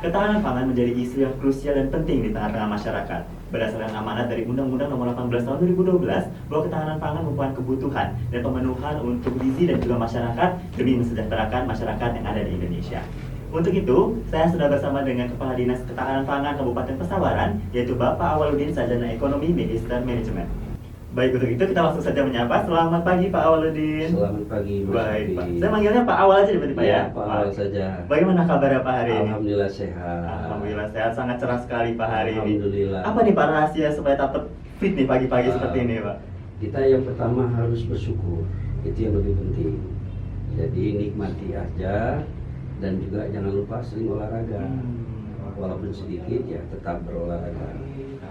Ketahanan pangan menjadi isu yang krusial dan penting di tengah-tengah masyarakat. Berdasarkan amanat dari Undang-Undang Nomor 18 Tahun 2012, bahwa ketahanan pangan merupakan kebutuhan dan pemenuhan untuk gizi dan juga masyarakat demi mensejahterakan masyarakat yang ada di Indonesia. Untuk itu, saya sudah bersama dengan Kepala Dinas Ketahanan Pangan Kabupaten Pesawaran, yaitu Bapak Awaludin Sarjana Ekonomi Magister Manajemen. Baik, untuk itu kita langsung saja menyapa. Selamat pagi Pak Awaludin. Selamat pagi Mas. Baik Pak, saya manggilnya Pak Awal aja berarti Pak ya? Pak Awal saja. Bagaimana kabarnya Pak hari ini? Alhamdulillah sehat. Alhamdulillah sehat, sangat cerah sekali Pak hari ini. Alhamdulillah. Apa nih Pak rahasia supaya tetap fit nih pagi-pagi seperti ini Pak? Kita yang pertama harus bersyukur, itu yang lebih penting. Jadi nikmati aja dan juga jangan lupa sering olahraga. Walaupun sedikit ya tetap berolahraga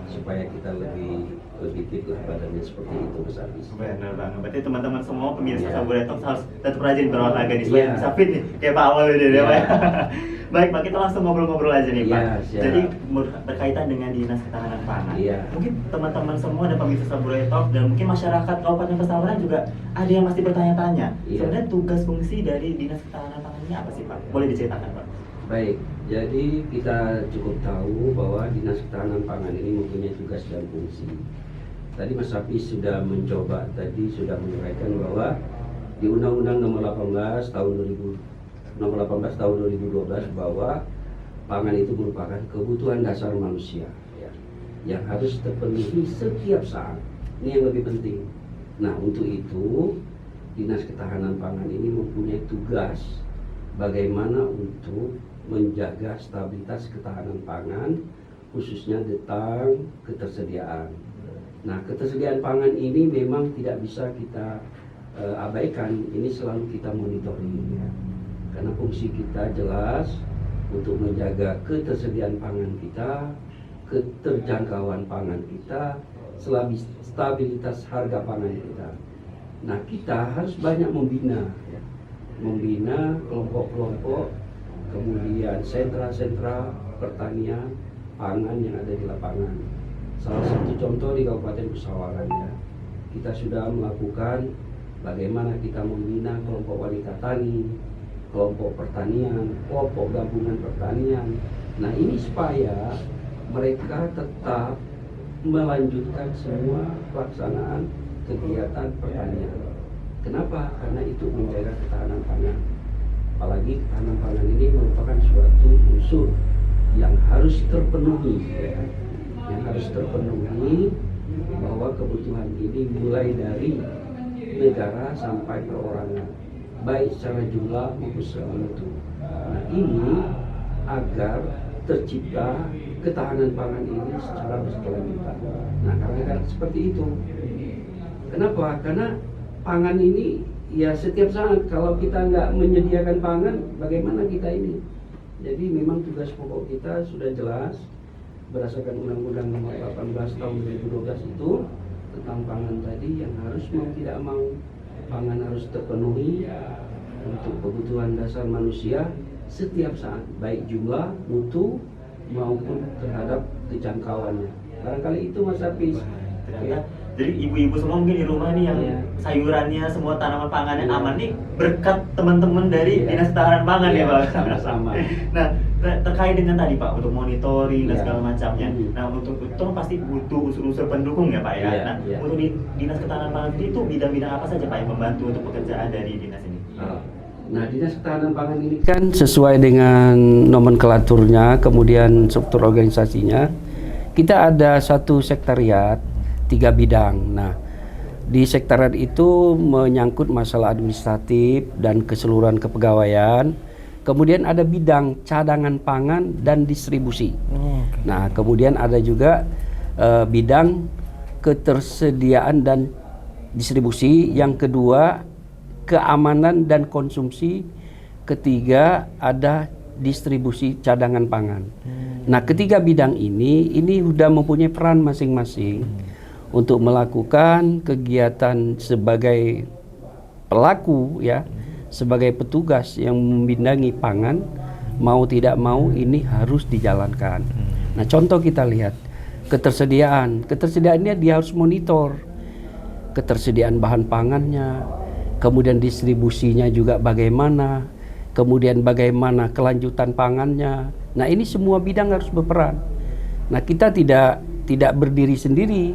supaya kita lebih fit lah badannya, seperti itu Mas Abis. Benar banget. Berarti teman-teman semua pemirsa Iya. Saburai Talks harus tetap rajin berolahraga nih supaya Iya. bisa fit nih kayak Pak Awal ini ya Pak. Iya. Baik Pak, kita langsung ngobrol-ngobrol aja nih Pak. Iya, siap. Jadi berkaitan dengan Dinas Ketahanan Pangan. Iya. Mungkin teman-teman semua dan pemirsa Saburai Talks dan mungkin masyarakat Kabupaten Pesawaran juga ada yang masih bertanya-tanya. Iya. Sebenarnya tugas fungsi dari Dinas Ketahanan Pangan ini apa sih Pak? Boleh diceritakan Pak? Baik, jadi kita cukup tahu bahwa Dinas Ketahanan Pangan ini mempunyai tugas dan fungsi. Tadi Mas Hafiz sudah sudah menyampaikan bahwa di Undang-Undang Nomor 18 Tahun 2012 bahwa pangan itu merupakan kebutuhan dasar manusia ya, yang harus terpenuhi setiap saat. Ini yang lebih penting. Nah, untuk itu Dinas Ketahanan Pangan ini mempunyai tugas bagaimana untuk menjaga stabilitas ketahanan pangan, khususnya tentang ketersediaan. Nah, ketersediaan pangan ini memang tidak bisa kita abaikan. Ini selalu kita monitoring ya. Karena fungsi kita jelas untuk menjaga ketersediaan pangan kita, keterjangkauan pangan kita, stabilitas harga pangan kita. Nah, kita harus banyak membina kelompok-kelompok, kemudian sentra-sentra pertanian pangan yang ada di lapangan. Salah satu contoh di Kabupaten Pesawaran ya, kita sudah melakukan bagaimana kita membina kelompok wanita tani, kelompok pertanian, kelompok gabungan pertanian. Nah, ini supaya mereka tetap melanjutkan semua pelaksanaan kegiatan pertanian. Kenapa? Karena itu menjaga ketahanan pangan. Apalagi ketahanan pangan ini merupakan suatu unsur yang harus terpenuhi ya. Yang harus terpenuhi bahwa kebutuhan ini mulai dari negara sampai perorangan, baik secara jumlah maupun secara mutu. Nah, ini agar tercipta ketahanan pangan ini secara berkelanjutan. Nah, karena seperti itu. Kenapa? Karena pangan ini ya setiap saat kalau kita nggak menyediakan pangan, bagaimana kita ini? Jadi memang tugas pokok kita sudah jelas berdasarkan Undang-Undang Nomor 18 Tahun 2012 itu tentang pangan tadi, yang harus mau tidak mau pangan harus terpenuhi untuk kebutuhan dasar manusia setiap saat, baik jumlah, mutu maupun terhadap kejangkauannya. Barangkali itu Mas Hafiz. Ya. Jadi ibu-ibu semua mungkin di rumah nih yang sayurannya, semua tanaman pangannya aman nih berkat teman-teman dari Dinas Ketahanan Pangan ya Pak. Sama-sama. Nah, terkait dengan tadi Pak untuk monitoring dan Iya. segala macamnya. Nah, untuk itu pasti butuh unsur-unsur pendukung ya Pak ya. Iya, Nah, iya. untuk di Dinas Ketahanan Pangan itu bidang-bidang apa saja Pak yang membantu untuk pekerjaan dari dinas ini? Nah, Dinas Ketahanan Pangan ini kan sesuai dengan nomenklaturnya, kemudian struktur organisasinya, kita ada satu sekretariat, 3 bidang. Nah, di sekretariat itu menyangkut masalah administratif dan keseluruhan kepegawaian. Kemudian ada bidang cadangan pangan dan distribusi. Nah, kemudian ada juga bidang ketersediaan dan distribusi. Yang kedua, keamanan dan konsumsi. Ketiga, ada distribusi cadangan pangan. Nah, ketiga bidang ini sudah mempunyai peran masing-masing untuk melakukan kegiatan sebagai pelaku ya, sebagai petugas yang membidangi pangan, mau tidak mau ini harus dijalankan. Nah, contoh kita lihat ketersediaannya dia harus monitor ketersediaan bahan pangannya, kemudian distribusinya juga bagaimana, kemudian bagaimana kelanjutan pangannya. Nah, ini semua bidang harus berperan. Nah, kita tidak berdiri sendiri,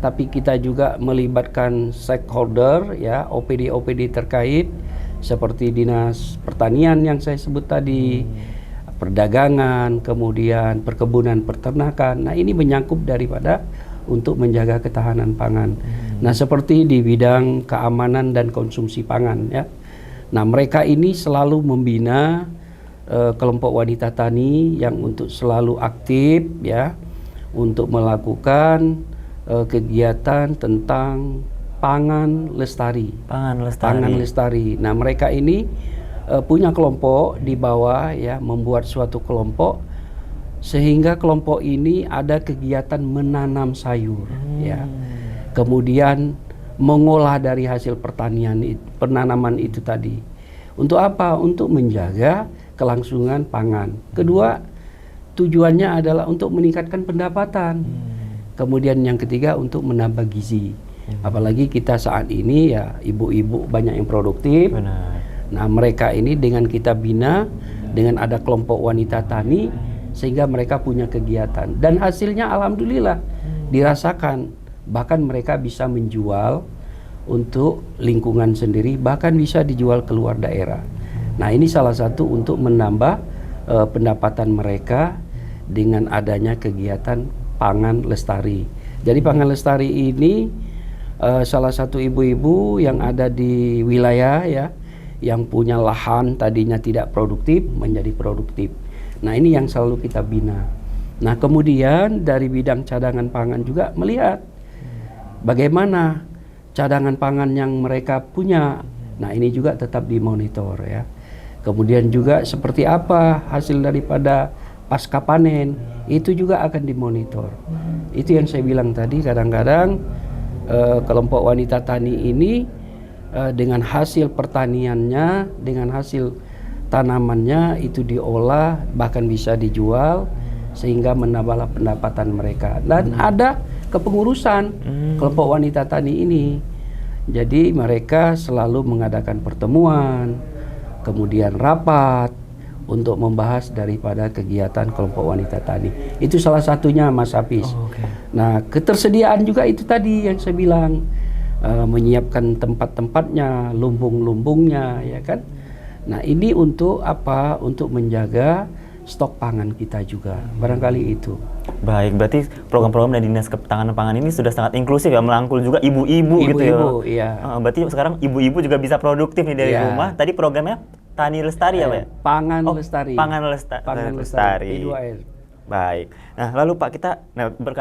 tapi kita juga melibatkan stakeholder, ya, OPD terkait seperti Dinas Pertanian yang saya sebut tadi, perdagangan, kemudian perkebunan, peternakan. Nah, ini menyangkut daripada untuk menjaga ketahanan pangan. Nah, seperti di bidang keamanan dan konsumsi pangan, ya. Nah, mereka ini selalu membina kelompok wanita tani yang untuk selalu aktif, ya, untuk melakukan kegiatan tentang pangan lestari. Pangan lestari. Nah, mereka ini punya kelompok di bawah, ya, membuat suatu kelompok sehingga kelompok ini ada kegiatan menanam sayur, ya. Kemudian mengolah dari hasil penanaman itu tadi. Untuk apa? Untuk menjaga kelangsungan pangan. Kedua, tujuannya adalah untuk meningkatkan pendapatan. Kemudian yang ketiga, untuk menambah gizi. Apalagi kita saat ini, ya, ibu-ibu banyak yang produktif. Benar. Nah, mereka ini dengan kita bina, dengan ada kelompok wanita tani, sehingga mereka punya kegiatan. Dan hasilnya alhamdulillah dirasakan. Bahkan mereka bisa menjual untuk lingkungan sendiri, bahkan bisa dijual keluar daerah. Nah, ini salah satu untuk menambah pendapatan mereka dengan adanya kegiatan pangan lestari. Jadi pangan lestari ini salah satu ibu-ibu yang ada di wilayah, ya, yang punya lahan tadinya tidak produktif menjadi produktif. Nah, ini yang selalu kita bina. Nah, kemudian dari bidang cadangan pangan juga melihat bagaimana cadangan pangan yang mereka punya. Nah, ini juga tetap dimonitor, ya. Kemudian juga seperti apa hasil daripada pasca panen, itu juga akan dimonitor. Itu yang saya bilang tadi, kadang-kadang kelompok wanita tani ini dengan hasil pertaniannya, dengan hasil tanamannya itu diolah, bahkan bisa dijual sehingga menambah pendapatan mereka. Dan ada kepengurusan kelompok wanita tani ini. Jadi mereka selalu mengadakan pertemuan, kemudian rapat untuk membahas daripada kegiatan kelompok wanita tani. Itu salah satunya, Mas Hafiz. Nah, ketersediaan juga itu tadi yang saya bilang, menyiapkan tempat-tempatnya, lumbung-lumbungnya, ya kan. Nah, ini untuk apa? Untuk menjaga stok pangan kita juga, barangkali itu. Baik, berarti program-program dari Dinas Ketahanan Pangan ini sudah sangat inklusif, ya, melangkul juga ibu-ibu gitu ya. Iya. Berarti sekarang ibu-ibu juga bisa produktif nih dari rumah. Tadi programnya Tani Lestari, ya, Pak? Pangan Lestari. Pangan Lestari. P2L. Baik. Nah, lalu Pak, kita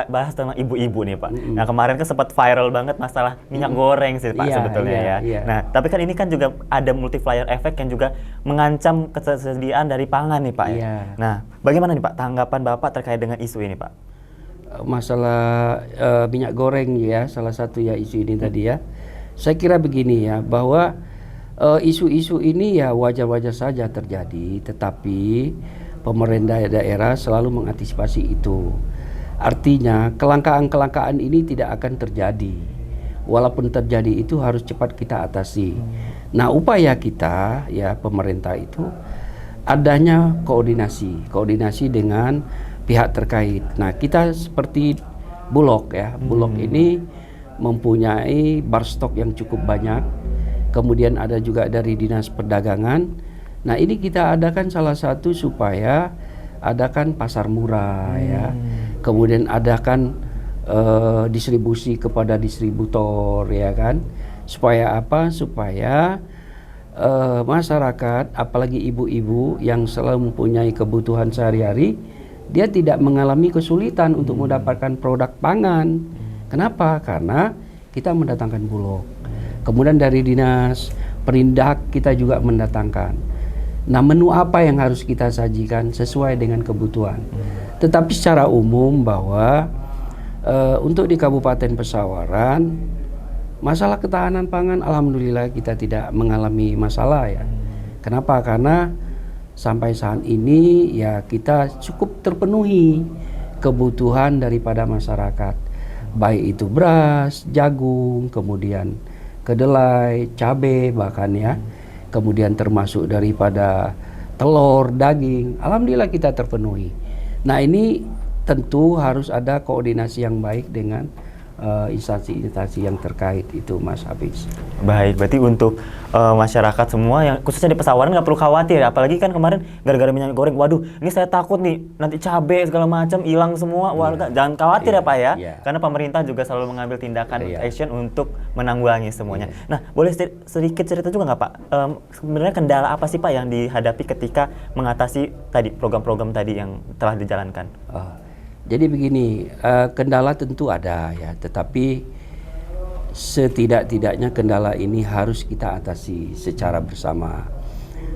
bahas tentang ibu-ibu nih, Pak. Nah, kemarin kan sempat viral banget masalah minyak goreng sih, Pak, sebetulnya, ya. Nah, tapi kan ini kan juga ada multiplier effect yang juga mengancam ketersediaan dari pangan nih, Pak, ya. Nah, bagaimana nih, Pak, tanggapan Bapak terkait dengan isu ini, Pak? Masalah minyak goreng, ya, salah satu, ya, isu ini tadi, ya. Saya kira begini, ya, bahwa isu-isu ini ya wajar-wajar saja terjadi, tetapi pemerintah daerah selalu mengantisipasi itu. Artinya kelangkaan-kelangkaan ini tidak akan terjadi. Walaupun terjadi itu harus cepat kita atasi. Nah, upaya kita, ya, pemerintah itu adanya koordinasi dengan pihak terkait. Nah, kita seperti Bulog, ya. Bulog ini mempunyai bar stok yang cukup banyak. Kemudian ada juga dari Dinas Perdagangan. Nah, ini kita adakan salah satu supaya adakan pasar murah, ya. Kemudian adakan distribusi kepada distributor, ya kan. Supaya apa? Supaya masyarakat, apalagi ibu-ibu yang selalu mempunyai kebutuhan sehari-hari, dia tidak mengalami kesulitan untuk mendapatkan produk pangan. Kenapa? Karena kita mendatangkan Bulog. Kemudian dari Dinas Perindak kita juga mendatangkan. Nah, menu apa yang harus kita sajikan sesuai dengan kebutuhan. Tetapi secara umum bahwa untuk di Kabupaten Pesawaran, masalah ketahanan pangan alhamdulillah kita tidak mengalami masalah, ya. Kenapa? Karena sampai saat ini ya kita cukup terpenuhi kebutuhan daripada masyarakat. Baik itu beras, jagung, kemudian kedelai, cabai bahkan, ya. kemudian termasuk daripada telur, daging, alhamdulillah kita terpenuhi. Nah ini tentu harus ada koordinasi yang baik dengan instansi-instansi yang terkait itu, Mas Hafiz. Baik, berarti untuk masyarakat semua yang khususnya di Pesawaran nggak perlu khawatir, apalagi kan kemarin gara-gara minyak goreng, waduh, ini saya takut nih nanti cabai segala macam hilang semua, warga jangan khawatir ya Pak ya, karena pemerintah juga selalu mengambil tindakan action untuk menanggulangi semuanya. Nah, boleh sedikit cerita juga nggak Pak, sebenarnya kendala apa sih Pak yang dihadapi ketika mengatasi tadi program-program tadi yang telah dijalankan? Jadi begini, kendala tentu ada ya, tetapi setidak-tidaknya kendala ini harus kita atasi secara bersama.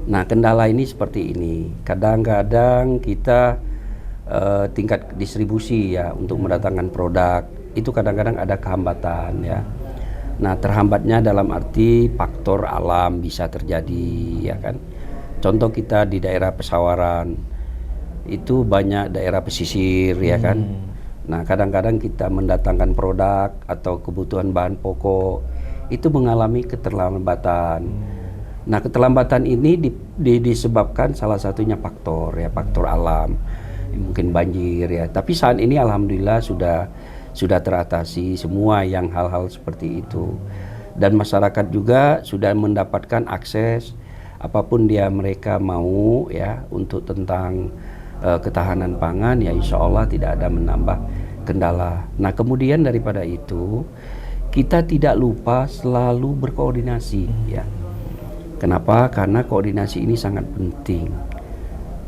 Nah, kendala ini seperti ini. Kadang-kadang kita tingkat distribusi ya untuk mendatangkan produk itu kadang-kadang ada kehambatan ya. Nah, terhambatnya dalam arti faktor alam bisa terjadi ya kan. Contoh kita di daerah Pesawaran itu banyak daerah pesisir ya kan. Nah, kadang-kadang kita mendatangkan produk atau kebutuhan bahan pokok itu mengalami keterlambatan. Nah, keterlambatan ini disebabkan salah satunya faktor alam, mungkin banjir ya. Tapi saat ini alhamdulillah sudah teratasi semua yang hal-hal seperti itu. Dan masyarakat juga sudah mendapatkan akses apapun mereka mau ya untuk tentang ketahanan pangan ya, insya Allah tidak ada menambah kendala. Nah, kemudian daripada itu kita tidak lupa selalu berkoordinasi ya. Kenapa? Karena koordinasi ini sangat penting.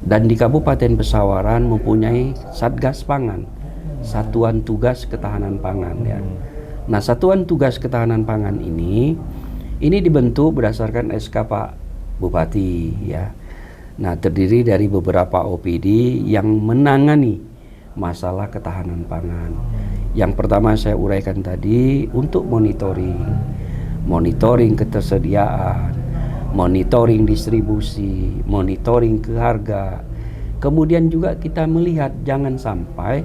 Dan di Kabupaten Pesawaran mempunyai Satgas Pangan, Satuan Tugas Ketahanan Pangan ya. Nah, Satuan Tugas Ketahanan Pangan ini dibentuk berdasarkan SK Pak Bupati ya. Nah, terdiri dari beberapa OPD yang menangani masalah ketahanan pangan. Yang pertama saya uraikan tadi untuk monitoring ketersediaan, monitoring distribusi, monitoring ke harga. Kemudian juga kita melihat jangan sampai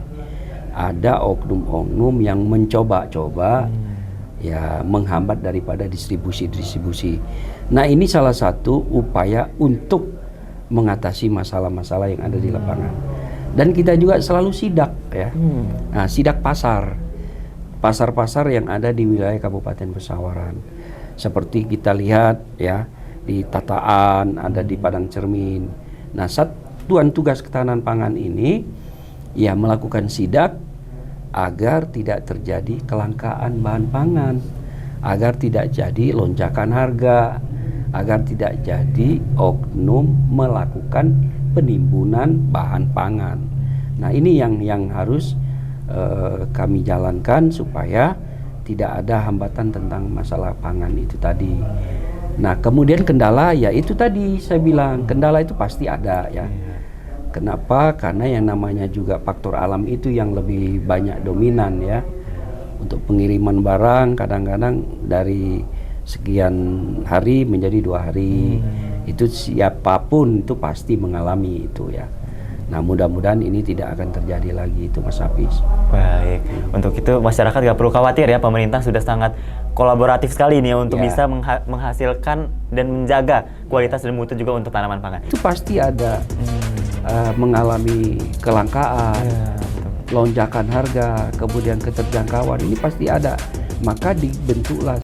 ada oknum-oknum yang mencoba-coba ya menghambat daripada distribusi. Nah, ini salah satu upaya untuk mengatasi masalah-masalah yang ada di lapangan. Dan kita juga selalu sidak ya. Nah, sidak pasar-pasar yang ada di wilayah Kabupaten Pesawaran. Seperti kita lihat ya di Tataan, ada di Padang Cermin. Nah, Satuan Tugas Ketahanan Pangan ini ya melakukan sidak agar tidak terjadi kelangkaan bahan pangan, agar tidak jadi lonjakan harga, agar tidak jadi oknum melakukan penimbunan bahan pangan. Nah, ini yang harus kami jalankan supaya tidak ada hambatan tentang masalah pangan itu tadi. Nah, kemudian kendala ya itu tadi saya bilang, kendala itu pasti ada ya. Kenapa? Karena yang namanya juga faktor alam itu yang lebih banyak dominan ya. Untuk pengiriman barang kadang-kadang dari sekian hari menjadi 2 hari. Itu siapapun itu pasti mengalami itu ya. Nah, mudah-mudahan ini tidak akan terjadi lagi itu, Mas Hafiz. Baik, untuk itu masyarakat nggak perlu khawatir ya, pemerintah sudah sangat kolaboratif sekali nih untuk bisa menghasilkan dan menjaga kualitas dan mutu juga untuk tanaman pangan. Itu pasti ada mengalami kelangkaan, lonjakan harga, kemudian keterjangkauan, ini pasti ada. Maka dibentuklah